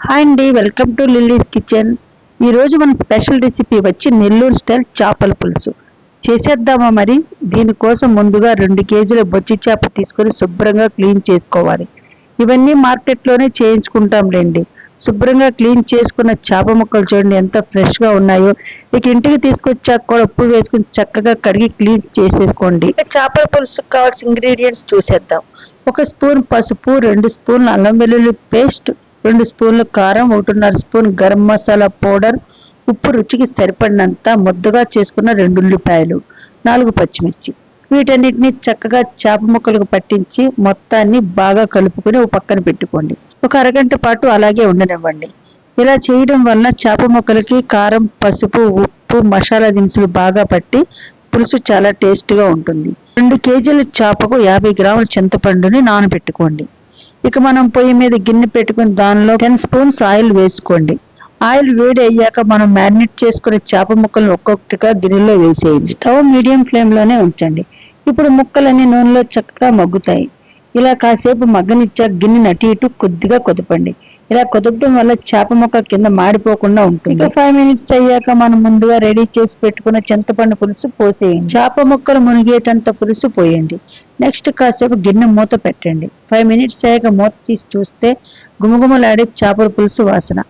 Hi అండి, welcome to lilies kitchen. ఈరోజు మన స్పెషల్ రెసిపీ వచ్చి నెల్లూరు స్టైల్ చేపల పులుసు చేసేద్దామా. మరి దీనికోసం ముందుగా 2 కేజీల బొచ్చి చేప తీసుకొని శుభ్రంగా క్లీన్ చేసుకోవాలి. ఇవన్నీ మార్కెట్లోనే చేయించుకుంటాంలేండి. శుభ్రంగా క్లీన్ చేసుకున్న చేప ముక్కలు చూడండి ఎంత ఫ్రెష్గా ఉన్నాయో. ఇక ఇంటికి తీసుకొచ్చాక కూడా ఉప్పు వేసుకుని చక్కగా కడిగి క్లీన్ చేసేసుకోండి. ఇక చేపల పులుసుకు కావాల్సిన ఇంగ్రీడియంట్స్ చూసేద్దాం. 1 స్పూన్ పసుపు, 2 స్పూన్ల అల్లం వెల్లుల్లి పేస్ట్, 2 స్పూన్ల కారం, 1.5 స్పూన్ గరం మసాలా పౌడర్, ఉప్పు రుచికి సరిపడినంత, ముద్దగా చేసుకున్న 2 ఉల్లిపాయలు, 4 పచ్చిమిర్చి. వీటన్నిటిని చక్కగా చేప ముక్కలకు పట్టించి మొత్తాన్ని బాగా కలుపుకొని ఒక పక్కన పెట్టుకోండి. ఒక అరగంట పాటు అలాగే ఉండనివ్వండి. ఇలా చేయడం వలన చేప ముక్కలకి కారం, పసుపు, ఉప్పు, మసాలా దినుసులు బాగా పట్టి పులుసు చాలా టేస్ట్గా ఉంటుంది. 2 కేజీల చేపకు 50 గ్రాముల చింతపండుని నానబెట్టుకోండి. ఇక మనం పొయ్యి మీద గిన్నె పెట్టుకుని దానిలో 10 స్పూన్స్ ఆయిల్ వేసుకోండి. ఆయిల్ వేడి అయ్యాక మనం మ్యారినేట్ చేసుకునే చేప ముక్కలను ఒక్కొక్కటిగా గిన్నెలో వేసేయండి. స్టవ్ మీడియం ఫ్లేమ్లోనే ఉంచండి. ఇప్పుడు ముక్కలన్నీ నూనెలో చక్కగా మగ్గుతాయి. ఇలా కాసేపు మగ్గనిచ్చాక గిన్నెని అటు ఇటు కొద్దిగా కుదపండి. ఇలా కుదపడం వల్ల చేప ముక్క కింద మాడిపోకుండా ఉంటుంది. 5 మినిట్స్ అయ్యాక మనం ముందుగా రెడీ చేసి పెట్టుకున్న చింతపండు పులుసు పోసేయండి. చేప ముక్కలు మునిగేటంత పులుసు పోయండి. నెక్స్ట్ కాసేపు గిన్నె మూత పెట్టండి. 5 మినిట్స్ అయ్యాక మూత తీసి చూస్తే గుమగుమలాడే చేపల పులుసు వాసన.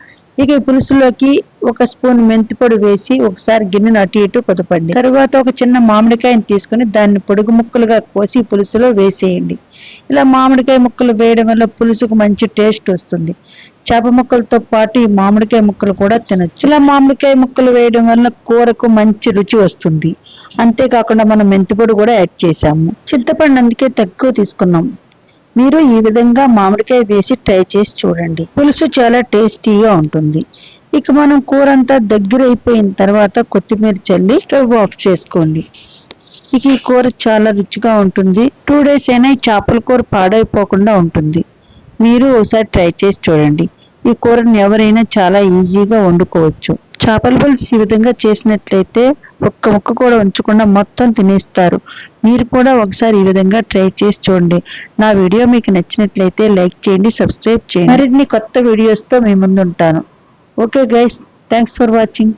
ఇక ఈ పులుసులోకి 1 స్పూన్ మెంతి పొడి వేసి ఒకసారి గిన్నెను అటు ఇటు కుదపండి. తరువాత ఒక చిన్న మామిడికాయని తీసుకుని దాన్ని పొడుగు ముక్కలుగా కోసి పులుసులో వేసేయండి. ఇలా మామిడికాయ ముక్కలు వేయడం వల్ల పులుసుకు మంచి టేస్ట్ వస్తుంది. చేప ముక్కలతో పాటు ఈ మామిడికాయ ముక్కలు కూడా తినొచ్చు. ఇలా మామిడికాయ ముక్కలు వేయడం వల్ల కూరకు మంచి రుచి వస్తుంది. అంతేకాకుండా మనం మెంతిపొడి కూడా యాడ్ చేసాము. చింతపండు అందుకే తక్కువ తీసుకున్నాం. మీరు ఈ విధంగా మామిడికాయ వేసి ట్రై చేసి చూడండి. పులుసు చాలా టేస్టీగా ఉంటుంది. ఇక మనం కూర అంతా దగ్గర అయిపోయిన తర్వాత కొత్తిమీర చల్లి స్టవ్ ఆఫ్ చేసుకోండి. ఇక ఈ కూర చాలా రుచిగా ఉంటుంది. 2 డేస్ అయినా ఈ చేపల కూర పాడైపోకుండా ఉంటుంది. మీరు ఒకసారి ట్రై చేసి చూడండి. ఈ కూరని ఎవరైనా చాలా ఈజీగా వండుకోవచ్చు. చేపల పులుసు ఈ విధంగా చేసినట్లయితే ఒక్క ముక్క కూడా ఉంచకుండా మొత్తం తినేస్తారు. మీరు కూడా ఒకసారి ఈ విధంగా ట్రై చేసి చూడండి. నా వీడియో మీకు నచ్చినట్లయితే లైక్ చేయండి, సబ్స్క్రైబ్ చేయండి. మరిన్ని కొత్త వీడియోస్తో మీ ముందు ఉంటాను. Okay guys, thanks for watching.